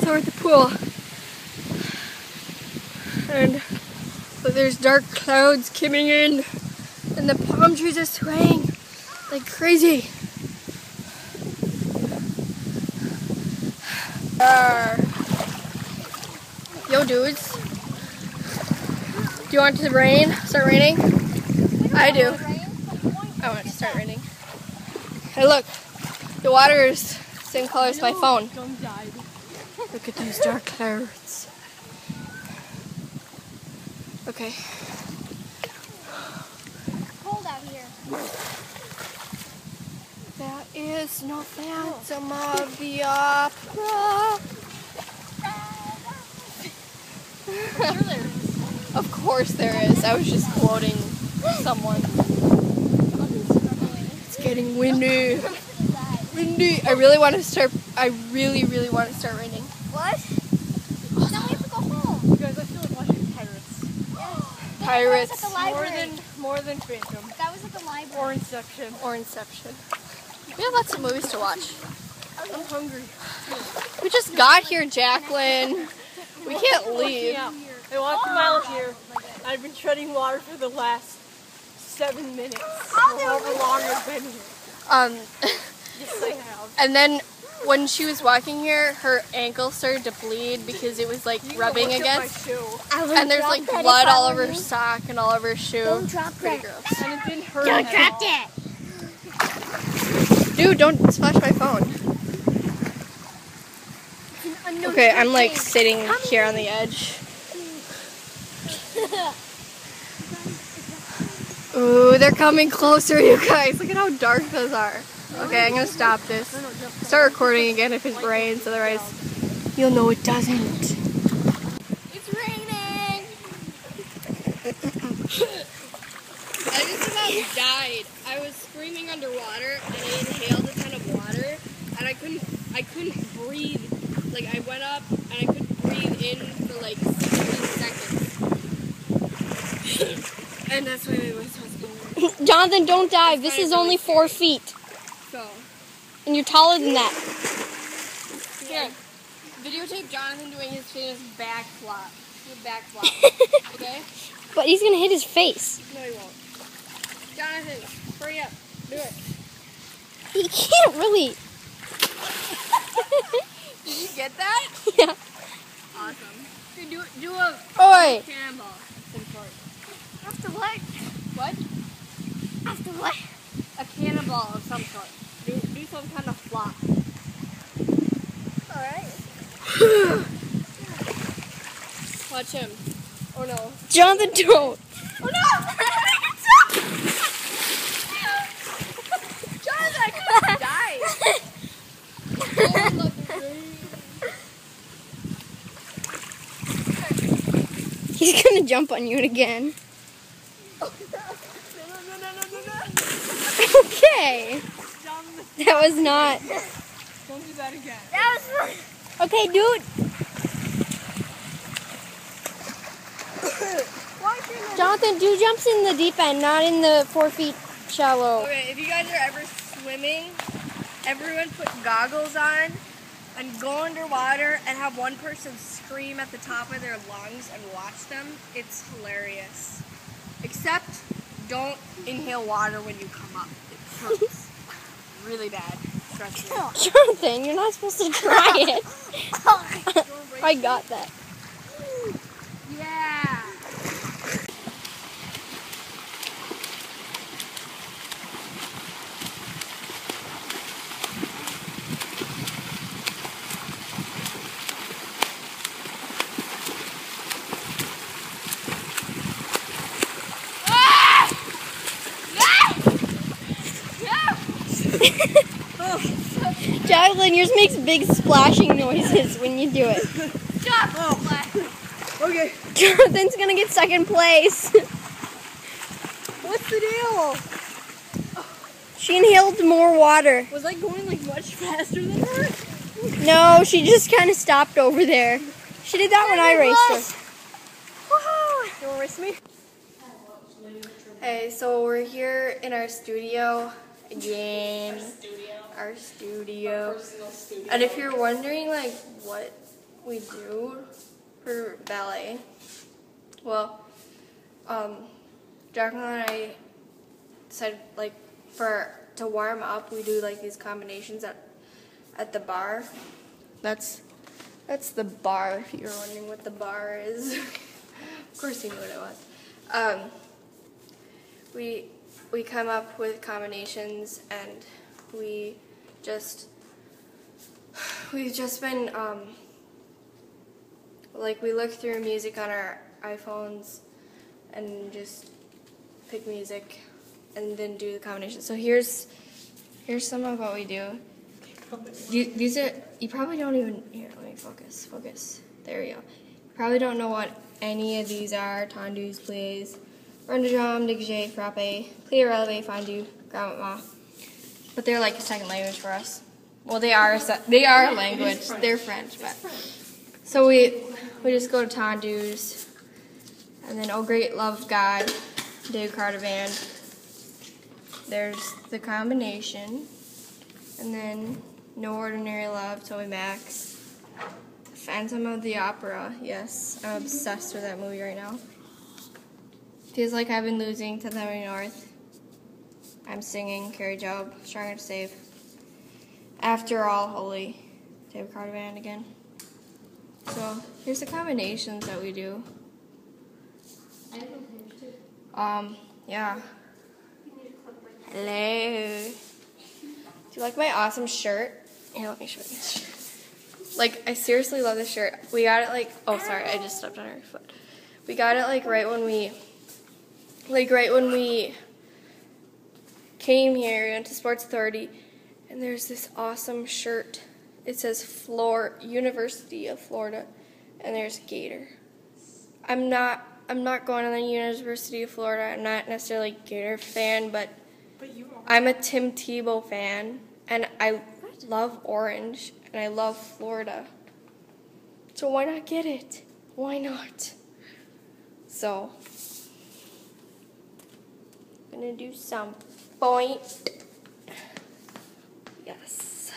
So we're at the pool. And there's dark clouds coming in. And the palm trees are swaying like crazy. Yo dudes. Do you want it to rain? Start raining? I do. I want it to start raining. Hey look. The water is the same color as my phone. Look at these dark clouds. Okay. It's cold out here. That is no Phantom of the Opera. Of course there is. I was just quoting someone. It's getting windy. Windy. I really want to start. I really want to start raining. What? Oh, now we have to go home. You guys, I feel like watching Pirates. Yes. Pirates. That was at the library. More than Phantom. That was at the library. Or Inception. Or Inception. We have lots of movies to watch. I'm hungry. We just got here, Jacqueline. We can't leave. I walked a mile here. I've been treading water for the last 7 minutes. However long I've been here. Yes, I have. And then when she was walking here, her ankle started to bleed because it was like rubbing against. And there's like blood all over her sock and all over her shoe. Don't drop Pretty that. gross. And it didn't hurt. Don't drop that. Dude, don't splash my phone. Okay, I'm like sitting here on the edge. Ooh, they're coming closer, you guys. Look at how dark those are. Okay, I'm gonna stop this. Start recording again if it rains, otherwise you'll know it doesn't. It's raining! I just about died. I was screaming underwater and I inhaled a ton of water and I couldn't breathe. Like I went up and I couldn't breathe in for like 16 seconds. And that's why my voice was going. Jonathan, don't dive. This is only 4 feet. So. And you're taller than that. Here. Videotape Jonathan doing his famous back flop. Back flop. Okay? But he's gonna hit his face. No, he won't. Jonathan, hurry up. Do it. He can't really. Did you get that? Yeah. Awesome. Okay, do a Oi. cannonball. After what? What? After what? A cannonball of some sort. Do some kind of flop. Alright. Watch him. Oh no. Jonathan, don't. Oh no! Jonathan, I could have died. He's gonna jump on you again. No. Okay. That was not. Don't do that again. That was fun. Okay, dude. Jonathan, do jumps in the deep end, not in the 4 feet shallow. Okay, if you guys are ever swimming, everyone put goggles on and go underwater and have one person scream at the top of their lungs and watch them. It's hilarious. Except don't inhale water when you come up. It hurts really bad. Trust me. Jonathan, you're not supposed to try it. I got that. Yeah. Jacqueline, yours makes big splashing noises when you do it. Okay. Jonathan's gonna get second place. What's the deal? She inhaled more water. Was I going like much faster than her? No, she just kind of stopped over there. She did that when I raced her. Woohoo! You wanna race me? Hey, so we're here in our studio again. Our studio. And if you're wondering, like, what we do for ballet, well, Jacqueline and I decided like to warm up, we do like these combinations at the bar. That's the bar, if you're wondering what the bar is. Of course you knew what it was. We come up with combinations, and we've just been like, we look through music on our iPhones and just pick music and then do the combination. So here's some of what we do. These are, you probably don't even, here, let me focus. There we go. You probably don't know what any of these are. Tendus, pliés, run de jambe, dégagé, frappé, plié, relevé, fendu, grand mouvement. But they're like a second language for us. Well, they are a language. They're French, but so we just go to tendus, and then oh great love of God, Dave Carter Band. There's the combination, and then No Ordinary Love, Toby Max, Phantom of the Opera. Yes, I'm obsessed with that movie right now. Feels like I've been losing to the North. I'm singing Carrie Job, Stronger to Save. After All Holy, David Carter Band again. So here's the combinations that we do. Yeah. Hello. Do you like my awesome shirt? Here, let me show you. Like, I seriously love this shirt. We got it like, oh sorry, I just stepped on her foot. We got it like right when we came here, we went to Sports Authority, and there's this awesome shirt. It says University of Florida, and there's Gator. I'm not going to the University of Florida. I'm not necessarily a Gator fan, but you are. I'm a Tim Tebow fan, and I love orange, and I love Florida. So why not get it? Why not? So I'm gonna do some point. Yes.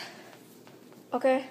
Okay.